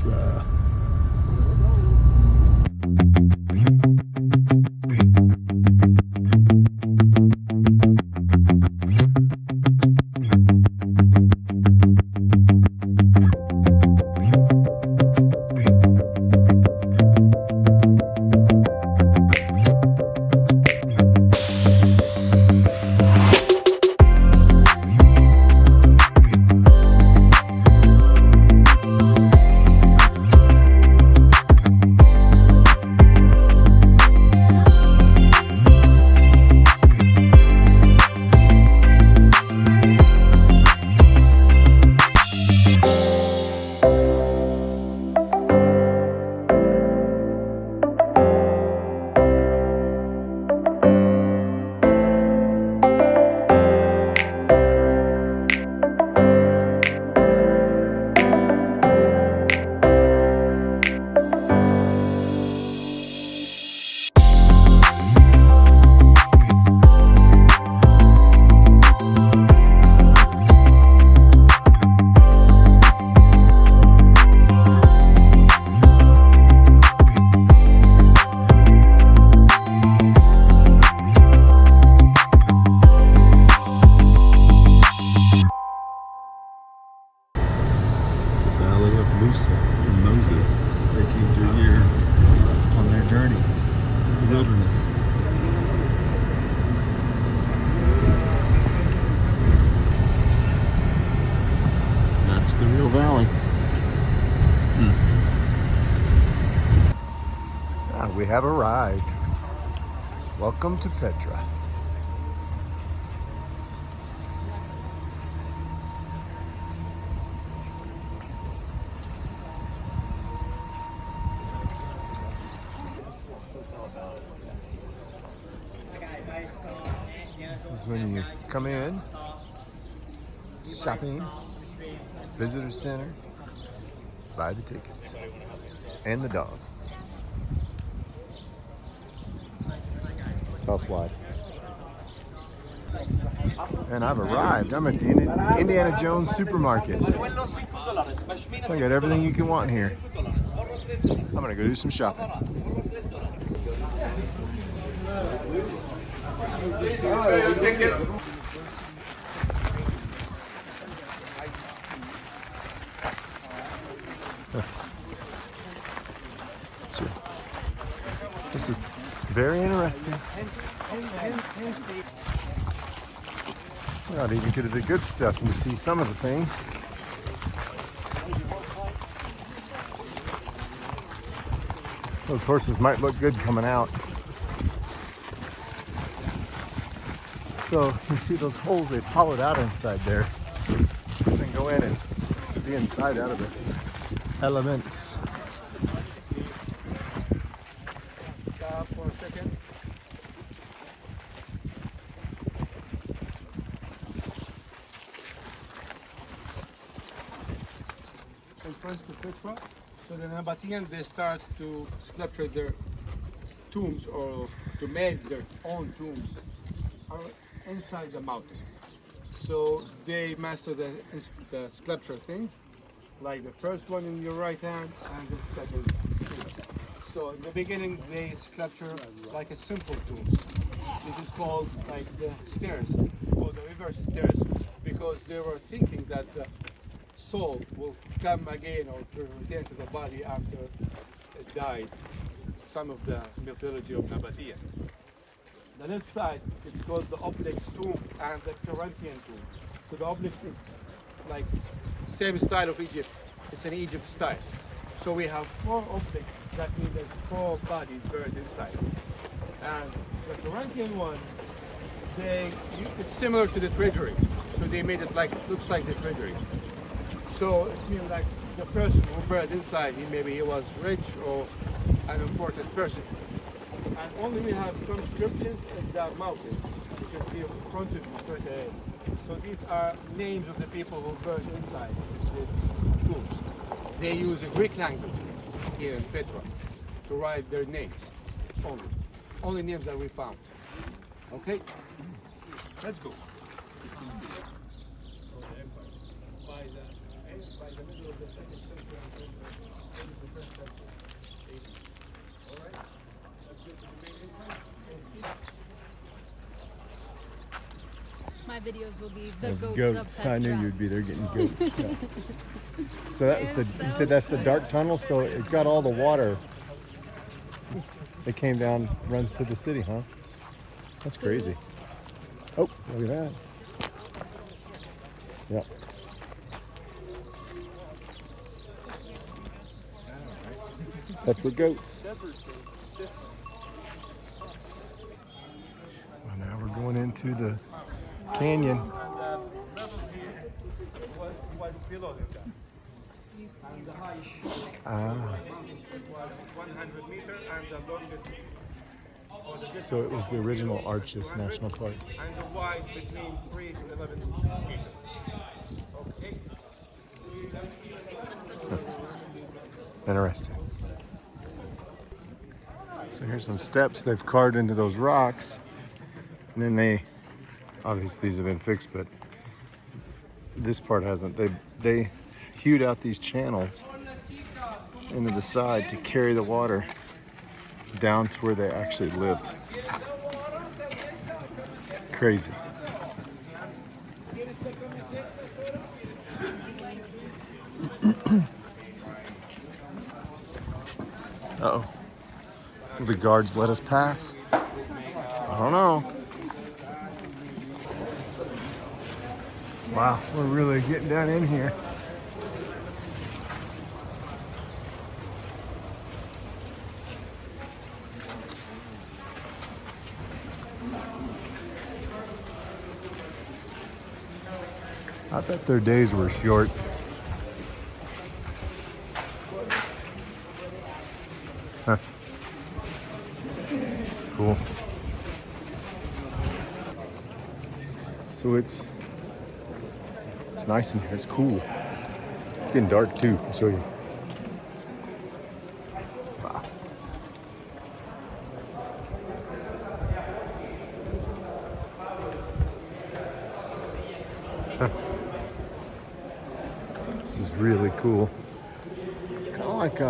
Petra. And Moses taking through here on their journey in the wilderness. That's the real valley. We have arrived. Welcome to Petra. This is when you come in, shopping, visitor center, buy the tickets, and the dog. Tough life. And I've arrived. I'm at the Indiana Jones supermarket. I got everything you can want here. I'm gonna go do some shopping. So, this is very interesting. Not even get to the good stuff and to see some of the things. Those horses might look good coming out. So you see those holes they've hollowed out inside there. You can go in and be inside out of the elements. For a second. And first the Petra. So the Nabateans, they start to sculpture their tombs or to make their own tombs inside the mountains. So they master the sculpture things, like the first one in your right hand and the second. So in the beginning they sculpture like a simple tombs. This is called like the stairs or the reverse stairs, because they were thinking that the soul will come again or to return to the body after it died. Some of the mythology of Nabatea. The left side it's called the obelisk tomb and the Corinthian tomb. So the obelisk is like same style of Egypt. It's an Egypt style. So we have 4 obelisks. That means there's 4 bodies buried inside. And the Corinthian one, it's similar to the treasury. So they made it like, looks like the treasury. So it means like the person who buried inside, maybe he was rich or an important person. And only we have some inscriptions in the mountain. You can see fronted straight ahead. So these are names of the people who buried inside these tombs. They use a Greek language here in Petra to write their names only. Only names that we found. Okay? Let's go. By the My videos will be the Of goats of I knew Petra. you'd be there getting goats. Yeah. So that was you said that's the dark tunnel, so it got all the water. It came down, runs to the city, huh? That's crazy. Oh, look at that. Yep. Petra goats. Well, now we're going into the canyon. Ah. 100 meters and the longest. So it was the original Arches National Park. And the wide between 3 to 11 meters. Okay. Interesting. So here's some steps they've carved into those rocks. And then they, obviously these have been fixed, but this part hasn't. They hewed out these channels into the side to carry the water down to where they actually lived. Crazy. Uh-oh. Will the guards let us pass? I don't know. Wow, we're really getting down in here. I bet their days were short. Huh. Cool. So it's nice in here. It's cool. It's getting dark too. I'll show you. Wow. This is really cool. Kind of like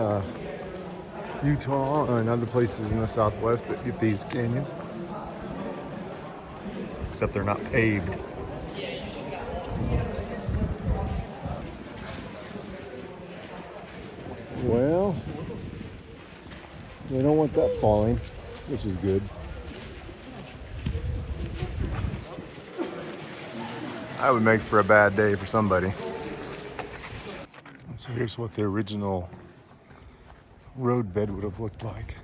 Utah and other places in the Southwest that get these canyons. Except they're not paved. Well, they don't want that falling, which is good. That would make for a bad day for somebody. So here's what the original road bed would have looked like.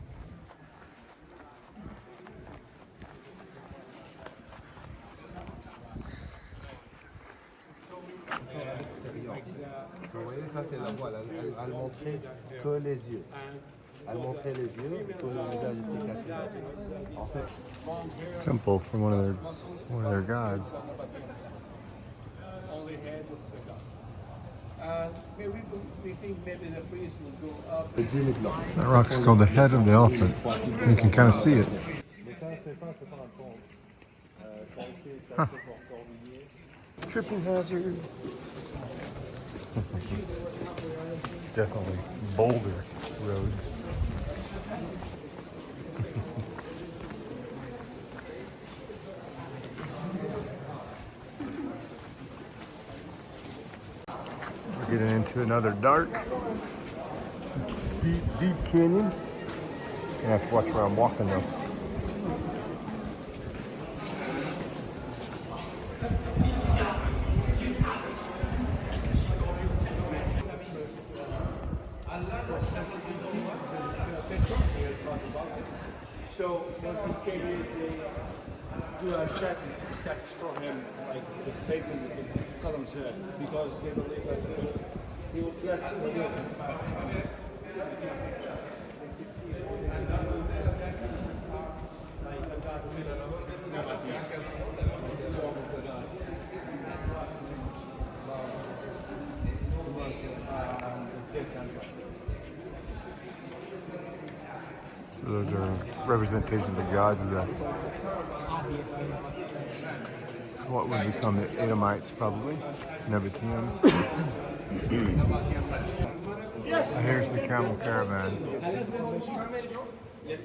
Vous voyez, ça c'est la voile. Elle montrait que les yeux. Elle montrait les yeux, que le visage était caché. En fait, Temple from one of their gods. Only head of the god. Maybe we think maybe the priest will go up. le dieu maintenant. That rock's called the head of the elephant. You can kind of see it. Mais ça, c'est pas dans le fond. Ça a été pour surveiller. Tripping hazard. Definitely boulder roads. We're getting into another dark, steep, deep canyon. Gonna have to watch where I'm walking though. So once he came in, they do a steps for him, like the pavement with the columns there, because they believe that he will bless the good. So those are representations of the gods of the what would become the Edomites, probably Nebateans. Here's the camel caravan. You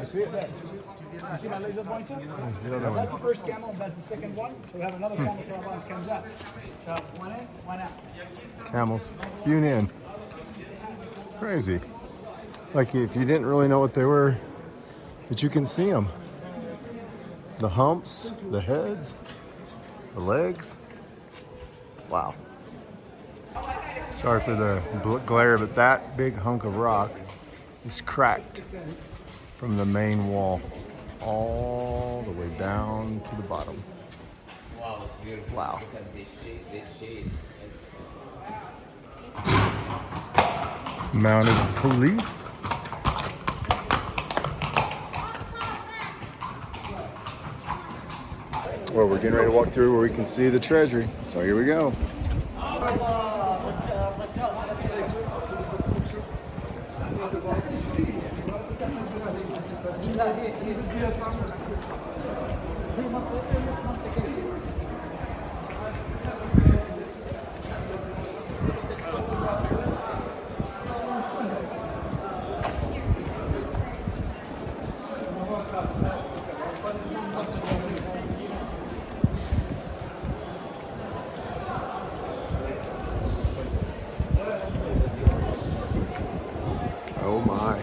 see it there? You see my laser pointer? There's the other That's ones. the first camel, that's the second one. So we have another camel caravan comes out. So one in, one out. Camels hewn in. Crazy. Like if you didn't really know what they were, but you can see them. The humps, the heads, the legs. Wow. Sorry for the glare, but that big hunk of rock is cracked from the main wall all the way down to the bottom. Wow, it's beautiful. Wow. Look at this shades. Mounted police. Well, we're getting ready to walk through where we can see the treasury. So here we go. Oh my.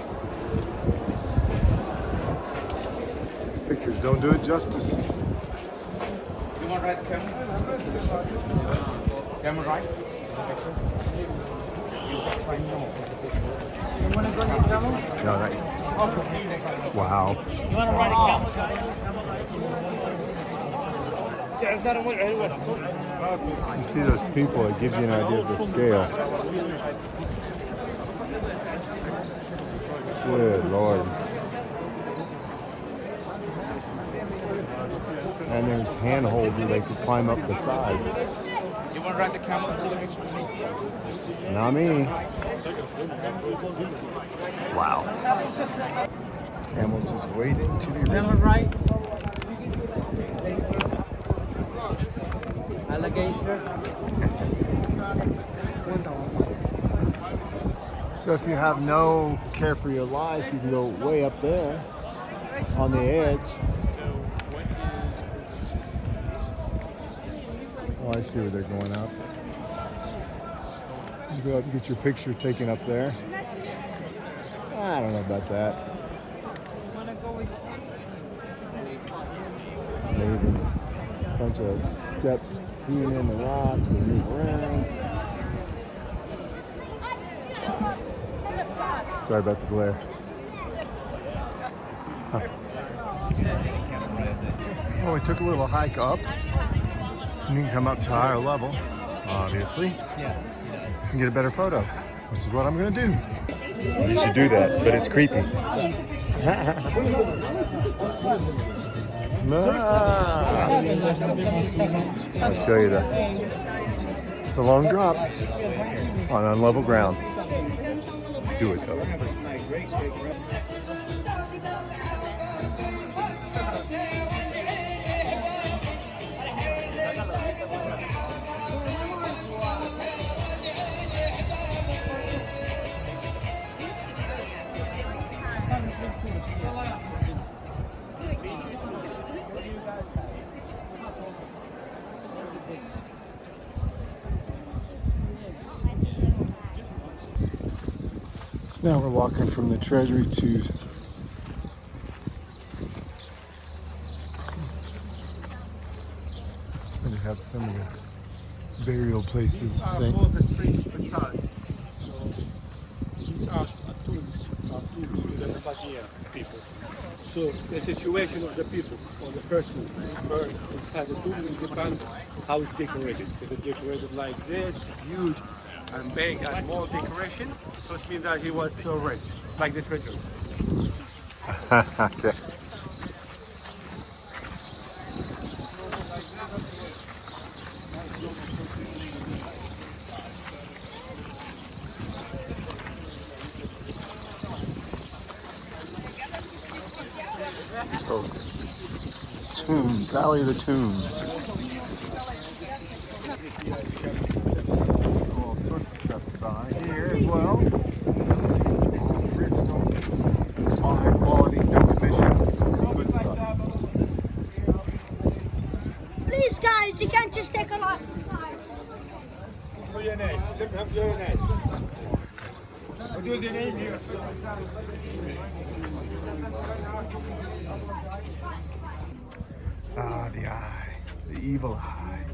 Pictures don't do it justice. You want to ride the camel? Camel ride? You want to go on the camel? No, that, wow. You want to ride a camel? You see those people, it gives you an idea of the scale. Good Lord. And there's handholds where they can climb up the sides. You want to ride the camel? Not me. Wow. Camels just waiting to be ready. Camel right. Alligator. So if you have no care for your life, you can go way up there on the edge. Oh, I see where they're going up. You go up and get your picture taken up there. I don't know about that. Amazing. Bunch of steps hewn in the rocks and move around. Sorry about the glare. Huh. Oh, we took a little hike up. And you can come up to a higher level, obviously, and get a better photo, which is what I'm going to do. You should do that, but it's creepy. I'll show you that. It's a long drop on unlevel ground. Do it though. So now we're walking from the treasury to where they have some of the burial places, I think. All the three facades. So these are tombs with the Nabatean people. So the situation of the people, or the person buried inside the tomb will depend how it's decorated. If it's decorated like this, huge and big and more decoration, so it means that he was so rich, like the treasure. Okay. So, Tombs, Valley of the Tombs. behind here as well. All original, all high quality, no commission, good stuff. Please, guys, you can't just take a lot. What's your name? Let me have your name. What do the name here? Ah, the eye, the evil eye.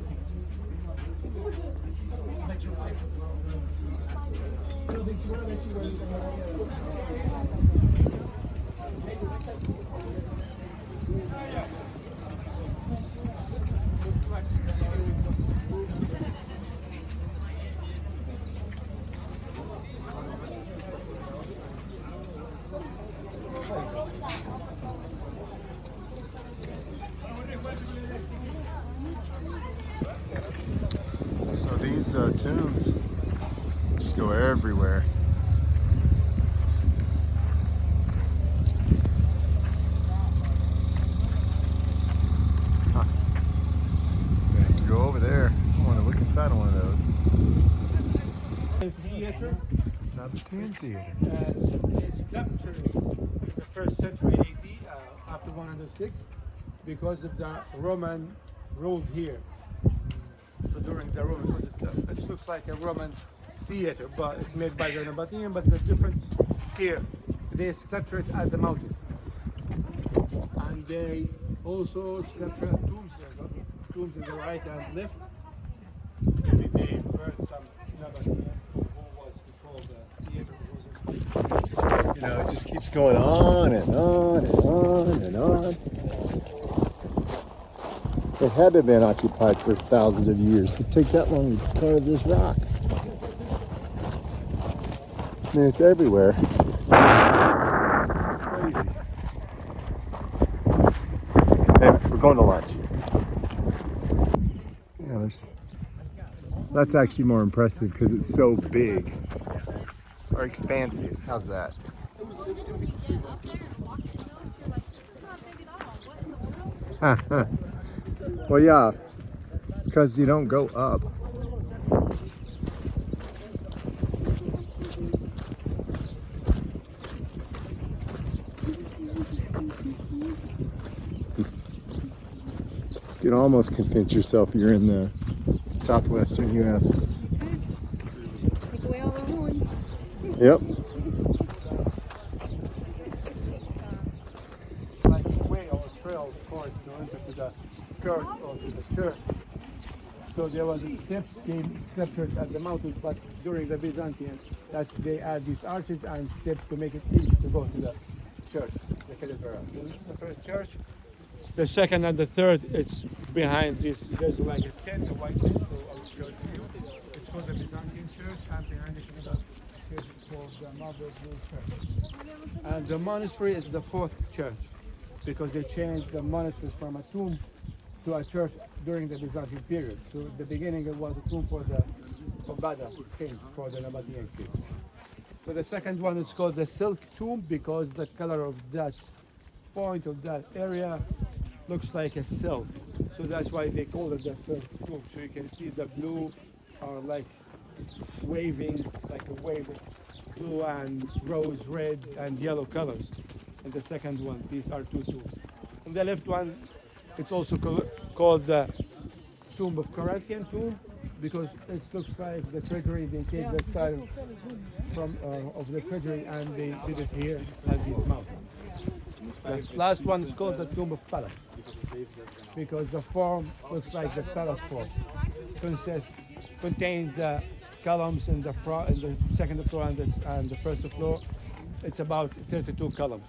So these tombs just go everywhere. Huh. We have to go over there. I want to look inside of one of those. Theater. Nabatean Theater. It's captured in the first century AD, after 106, because of the Roman rule here. So during the Roman, because it looks like a Roman theater, but it's made by the Nabatean. But the difference here, they sculpture it at the mountain, and they also sculpture tombs. Tombs in the right and left. Maybe they were some Nabatean who was control the theater. You know, it just keeps going on and on and on and on. It had to have been occupied for thousands of years. It'd take that long to carve this rock. I mean, it's everywhere. Crazy. Anyway, we're going to lunch. Yeah, that's actually more impressive because it's so big. Or expansive. How's that? Well, didn't we get up there and walk in those? You're like, it's not big at all. What in the world? Well, yeah. It's because you don't go up. You can almost convince yourself you're in the southwestern U.S. Take away all the ruins. Yep. Like a way or a trail, of course, to enter to the skirt or to the skirt. So there was a steps being sculptured at the mountains, but during the Byzantine, that they add these arches and steps to make it easy to go to the church, the cathedral. The first church, the second and the third, it's behind this. There's like a tent, a white tent, so I'll show it to you. It's called the Byzantine church, and behind it is the church called the Mother Blue Church. And the monastery is the fourth church, because they changed the monastery from a tomb to a church during the Byzantine period. So at the beginning it was a tomb for the Obada king, for the Nabatean king. So the second one is called the silk tomb because the color of that point of that area looks like a silk. So that's why they call it the silk tomb. So you can see the blue are like waving, like a wave of blue and rose, red and yellow colors. And the second one, these are two tombs. And the left one, it's also called the tomb of Corinthian tomb because it looks like the treasury. They take the style from of the treasury and they did it here at this mountain. The last one is called the tomb of Palace because the form looks like the palace form. Contains the columns in the front, in the second floor and the first floor. It's about 32 columns.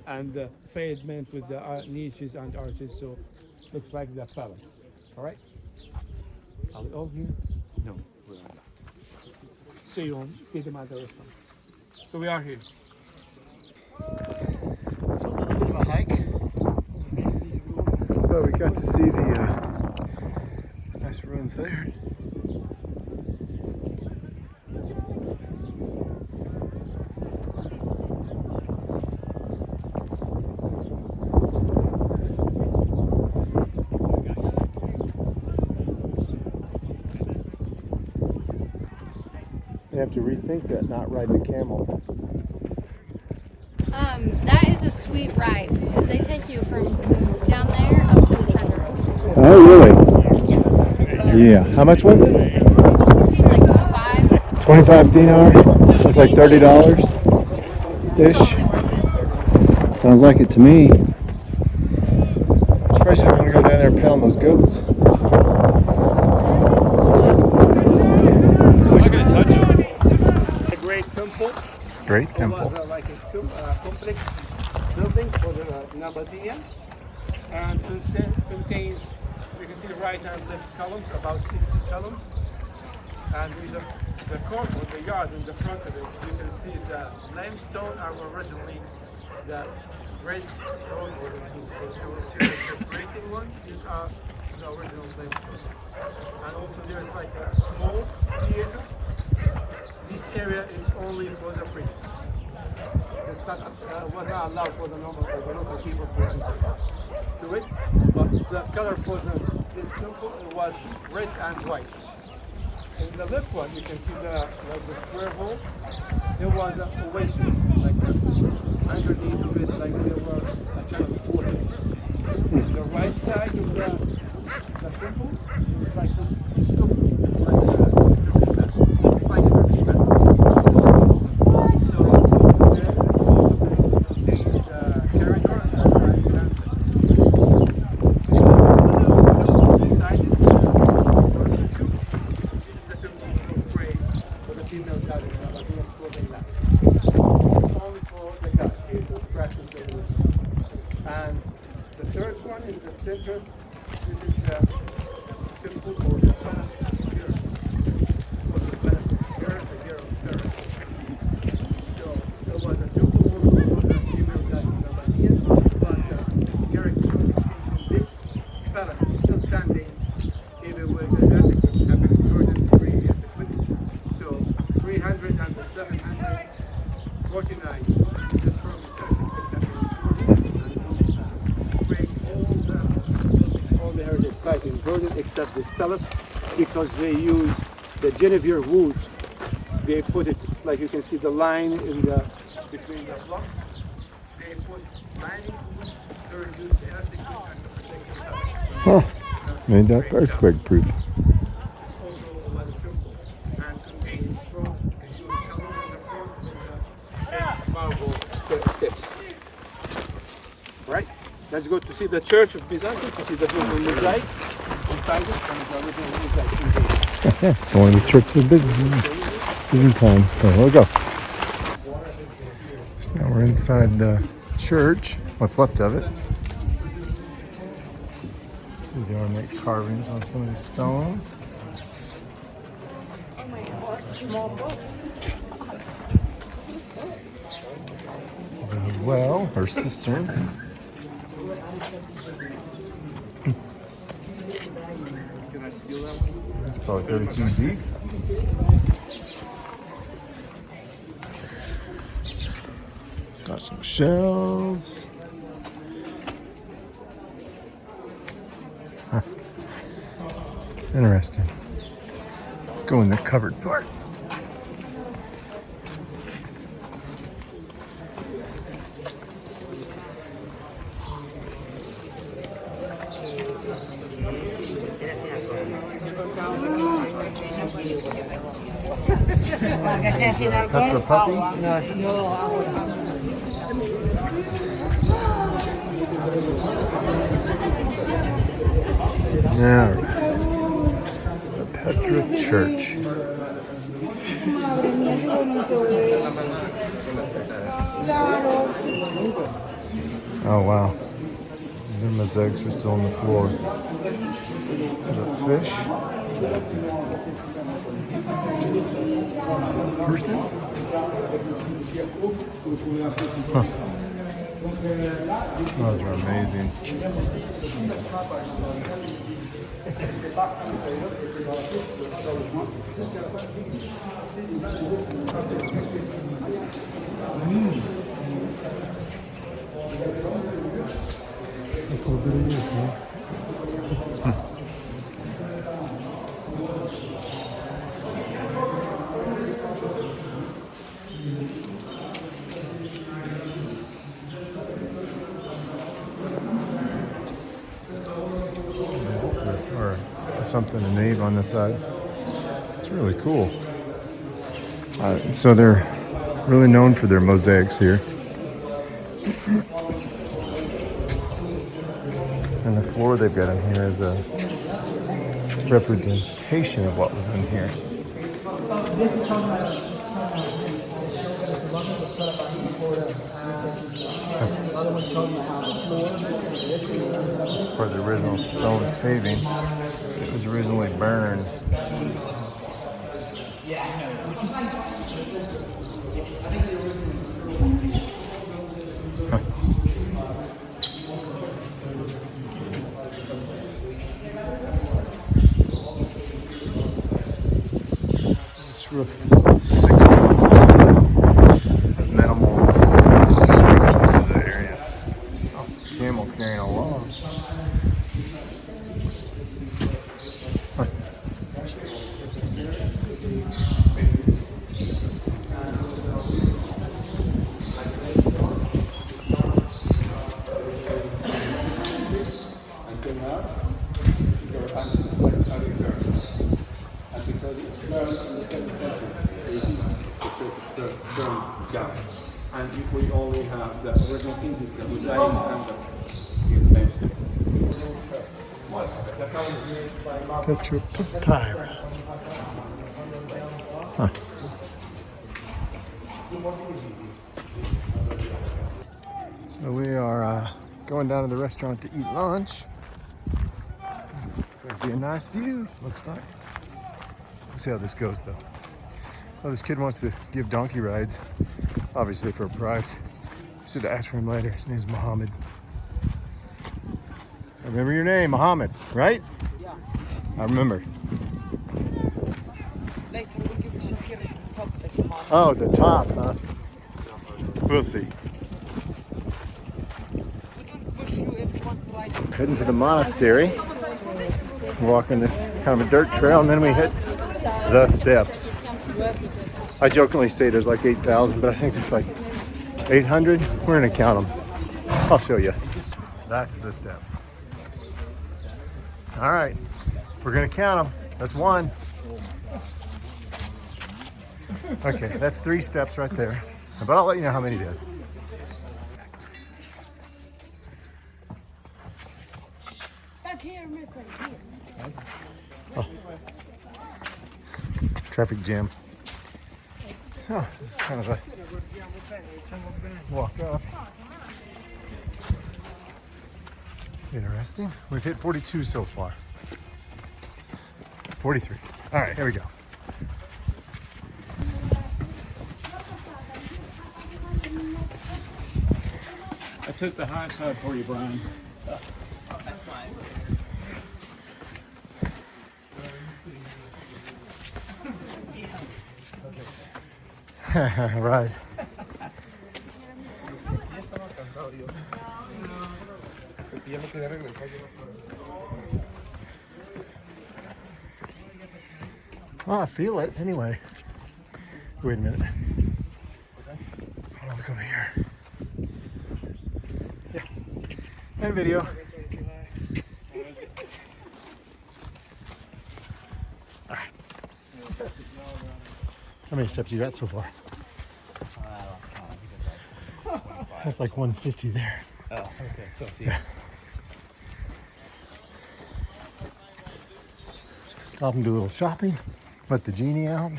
And the pavement with the niches and arches, so looks like the palace. All right? Are we all here? No, we are not. See you home. See them at the restaurant. So we are here. It's a little bit of a hike. But we got to see the nice ruins there. have to rethink that, not riding a camel. That is a sweet ride because they take you from down there up to the treasure room. Oh, really? Yeah. How much was it? Like 25 dinar. That's like $30 ish. Totally worth it. Sounds like it to me. I'm surprised you don't want to go down there and pet on those goats. I'm not going to touch it. A great temple. Great It temple. was like a complex building for the Nabatean, and it contains, you can see the right and left columns, about 60 columns, and in the court or the yard in the front of it, you can see the limestone are originally the red stone, or the will see the breaking one. These are the original limestone, and also there's like a small theater. This area is only for the priests. It's not, was not allowed for the local people to enter to it. But the color for this temple was red and white. In the left one, you can see the square hole. There was an oasis, like underneath of it, like there were a channel of water. The right side of the temple is like it's looking like it's like a Turkish map. So there also contains corridor and beside it, this is the temple of praise for the female goddess, only for the gods here to practice their religion. And the third one in the center, this is the temple or the palace of Europe. Or the palace of Europe, the hero of Europe. So there was a temple also for the female goddess Nabatean, but characteristics in this palace is still standing even with the earthquakes happened in Jordan, three earthquakes. So 300 and the 749 just from the earthquakes happened in Jordan, and break all the heritage site in Jordan except this palace, because they use the Genevieve woods. They put it, like you can see the line in the between the blocks. They put lining woods to reduce the earthquake and to protect the palace. Huh. Made that earthquake proof. It's also a lot of temple and contains strong huge columns on the front with the marble steps. Right? Let's go to see the church of Byzantium, to see the beautiful mosaics inside it and the original mosaics in there. Going to church of Byzantine. Okay, here we go. So now we're inside the church, what's left of it. See the ornate carvings on some of these stones. Oh my god, that's a small boat. The well, or cistern. Can I steal that one? It's probably 30 feet deep. Got some shelves. Huh. Interesting. Let's go in the covered part. Petra puppy. Now, the Petra Church. Oh wow, the mosaics are still on the floor. There's a fish. Person? Huh. Those are amazing. something, a nave on the side. It's really cool. So they're really known for their mosaics here. And the floor they've got in here is a representation of what was in here. This is part of the original stone paving. It was originally burned. This roof, 6 columns, minimal disruption to the area. Oh, this camel carrying a log. Huh. Until now, your hand is like having curves. And because it's curved in the 7th century, the church is turned down. And we only have the original pieces, the mosaics and the limestone. Petra. Huh. So we are going down to the restaurant to eat lunch. It's going to be a nice view, looks like. We'll see how this goes though. Well, this kid wants to give donkey rides, obviously for a price. I should ask for him later. His name's Mohammed. I remember your name, Mohammed, right? Yeah. I remember. Later we'll give you some here at the top if you want. Oh, the top, huh? We'll see. We don't push you if you want to ride. Heading to the monastery. Walking this kind of a dirt trail, and then we hit the steps. I jokingly say there's like 8,000, but I think there's like 800. We're gonna count them. I'll show you. That's the steps. All right, we're gonna count them. That's 1. Okay, that's 3 steps right there. But I'll let you know how many it is. Back here, my friend. Here. Oh. Traffic jam. So this is kind of a walk up. It's interesting. We've hit 42 so far. 43. All right, here we go. I took the high side for you, Brian. That's fine. Right. Well, I feel it anyway. Wait a minute. Hold on, look over here. Yeah. And video. All right. How many steps you got so far? That's like 150 there. Oh, okay. So see. Yeah. Stop and do a little shopping. Let the genie out.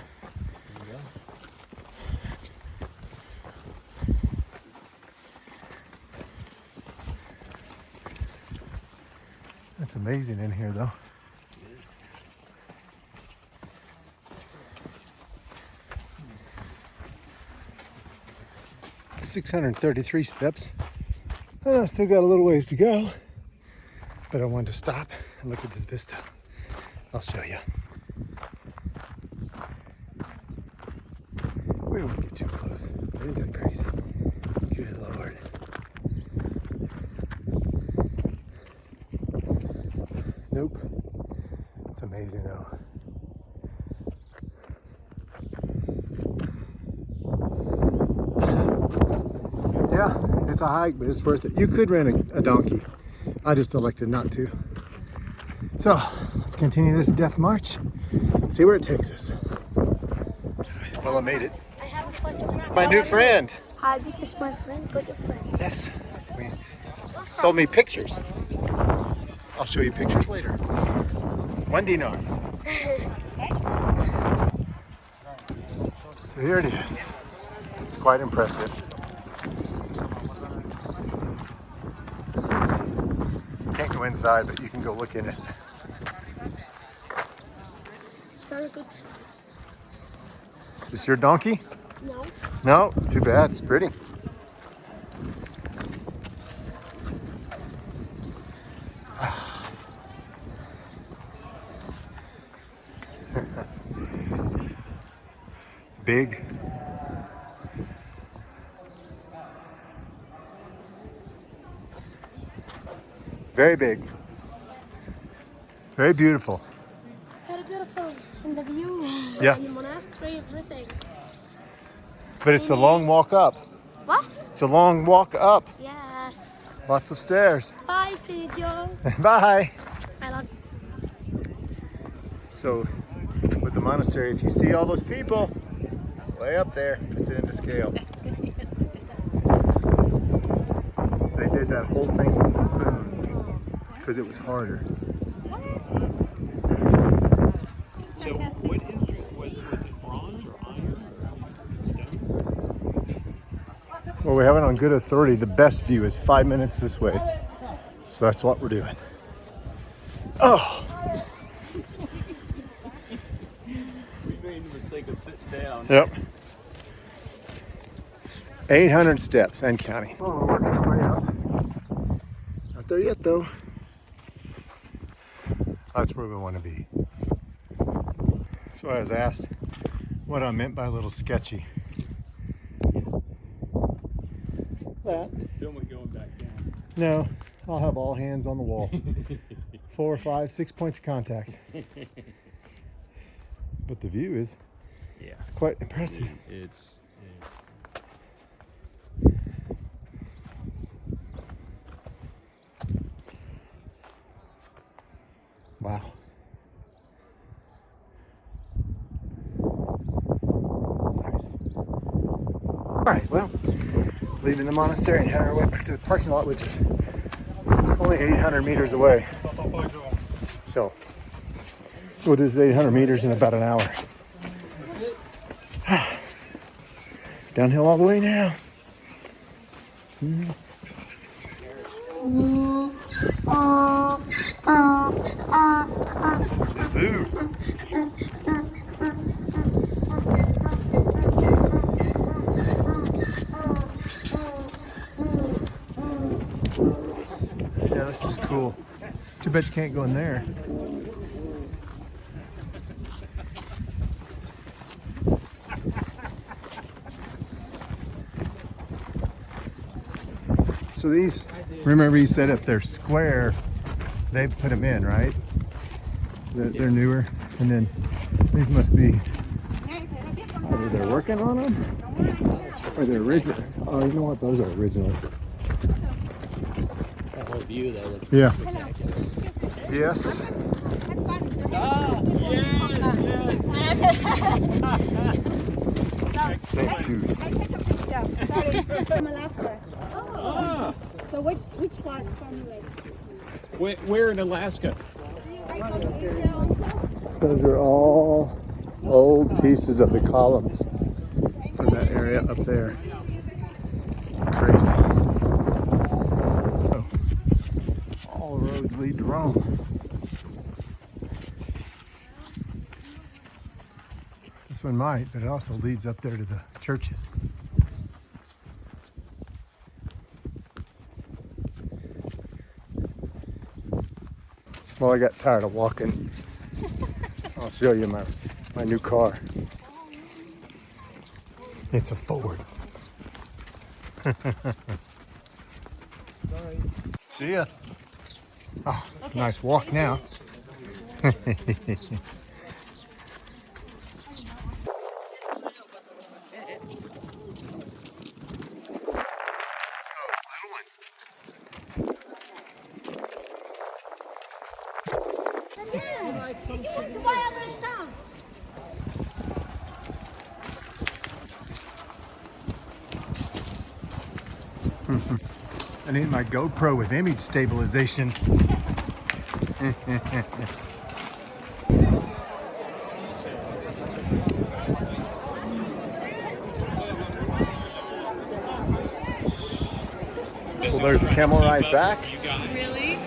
That's amazing in here though. It's 633 steps. Still got a little ways to go, but I wanted to stop and look at this vista. I'll show you. We won't get too close. Isn't that crazy? Good Lord. Nope. It's amazing though. Yeah, it's a hike, but it's worth it. You could rent a donkey. I just elected not to. So, let's continue this death march. See where it takes us. Well, I made it. I have a photo. My new friend. Hi, this is my friend, good friend. Yes. We sold me pictures. I'll show you pictures later. $1 dinar. So here it is. It's quite impressive. Can't go inside, but you can go look in it. It's very good. Is this your donkey? No. No, it's too bad. It's pretty. Big. Very big. Very beautiful. Very beautiful. And the view. Yeah. And the monastery, everything. But it's a long walk up. What? It's a long walk up. Yes. Lots of stairs. Bye, video. Bye. I love you. So with the monastery, if you see all those people way up there, puts it into scale. They did that whole thing with spoons because it was harder. So what instrument was it, bronze or iron or stone? Well, we have it on good authority. The best view is 5 minutes this way. So that's what we're doing. Oh, We made the mistake of sitting down. yep. 800 steps and counting. Well, we're working our way up. Not there yet, though. That's where we want to be. So I was asked what I meant by a little sketchy. That? Film it going back down. No, I'll have all hands on the wall. 4, 5, 6 points of contact. But the view is Yeah. it's quite impressive. It's Wow. Nice. All right, well, leaving the monastery and heading our way back to the parking lot, which is only 800 meters away. So, well, this is 800 meters in about an hour. Downhill all the way now. This is the zoo. Yeah, this is cool. Too bad you can't go in there. So these, remember you said if they're square, they put them in, right? They're newer, and then these must be, either they're working on them, or they're original. Oh, you know what? Those are originals. that whole view though. Looks Yeah. spectacular. Yes. Same shoes. From Alaska. Oh. So which part from like? Where in Alaska? Those are all old pieces of the columns from that area up there. Crazy. Oh. All roads lead to Rome. This one might, but it also leads up there to the churches. Well, I got tired of walking. I'll show you my new car. It's a Ford. See ya. Ah, nice walk now. You want to buy all this stuff? I need my GoPro with image stabilization. Well, there's a camel ride back. Really?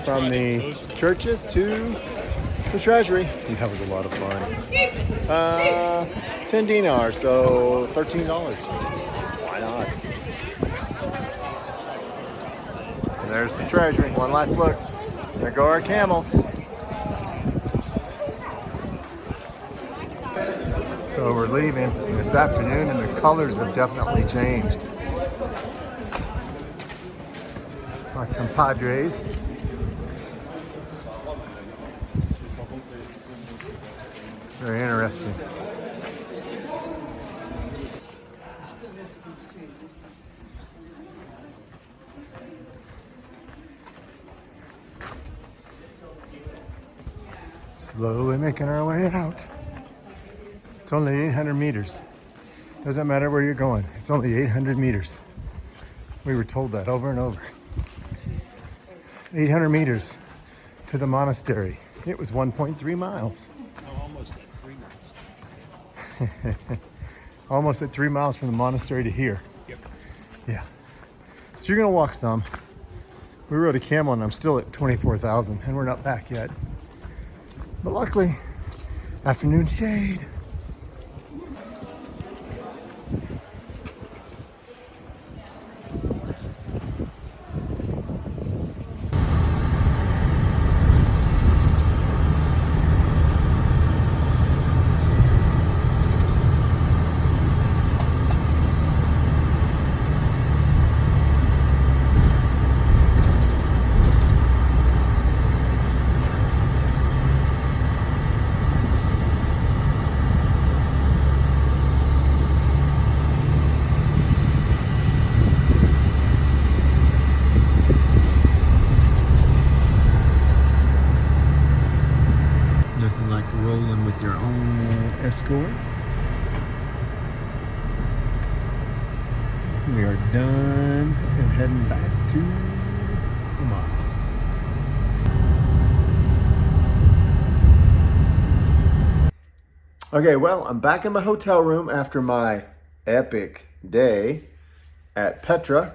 From the churches to the treasury. And that was a lot of fun. 10 dinars, so $13. Why not? And there's the treasury. One last look. There go our camels. So we're leaving. It's afternoon and the colors have definitely changed. My compadres. Very interesting. Slowly making our way out. It's only 800 meters. Doesn't matter where you're going. It's only 800 meters. We were told that over and over. 800 meters to the monastery. It was 1.3 miles. Almost at 3 miles. Almost at 3 miles from the monastery to here. Yep. Yeah. So you're gonna walk some. We rode a camel and I'm still at 24,000 and we're not back yet. But luckily, afternoon shade. Nothing like rolling with your own escort. We are done and heading back to Oman. Okay, well, I'm back in my hotel room after my epic day at Petra.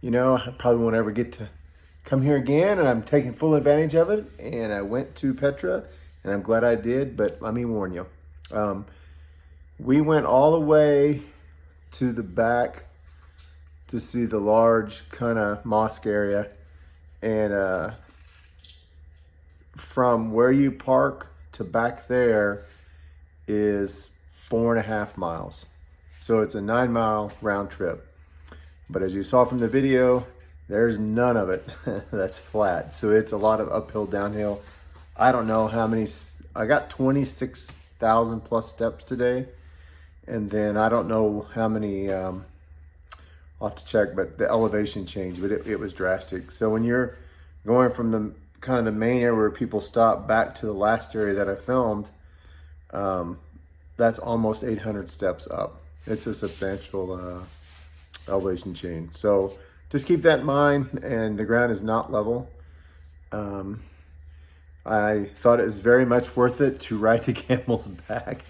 You know, I probably won't ever get to come here again, and I'm taking full advantage of it. And I went to Petra, and I'm glad I did, but let me warn you. We went all the way to the back to see the large kind of mosque area. And from where you park to back there is 4.5 miles. So it's a 9-mile round trip. But as you saw from the video, there's none of it that's flat. So it's a lot of uphill, downhill. I don't know how many, I got 26,000 plus steps today. And then I don't know how many, I'll have to check, but the elevation changed, but it was drastic. So when you're going from the kind of the main area where people stop back to the last area that I filmed, that's almost 800 steps up. It's a substantial elevation change. So just keep that in mind, and the ground is not level. I thought it was very much worth it to ride the camels back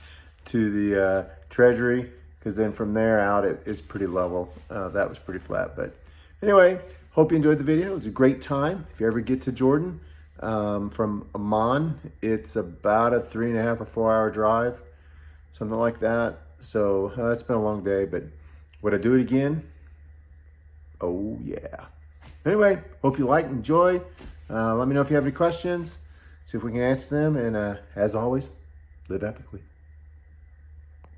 to the treasury, because then from there out it's pretty level. That was pretty flat. But anyway, hope you enjoyed the video. It was a great time. If you ever get to Jordan from Amman, it's about a 3.5 or 4 hour drive, something like that. So it's been a long day, but would I do it again? Oh yeah. Anyway, hope you like, enjoy. Let me know if you have any questions. See if we can answer them. And as always, live epically.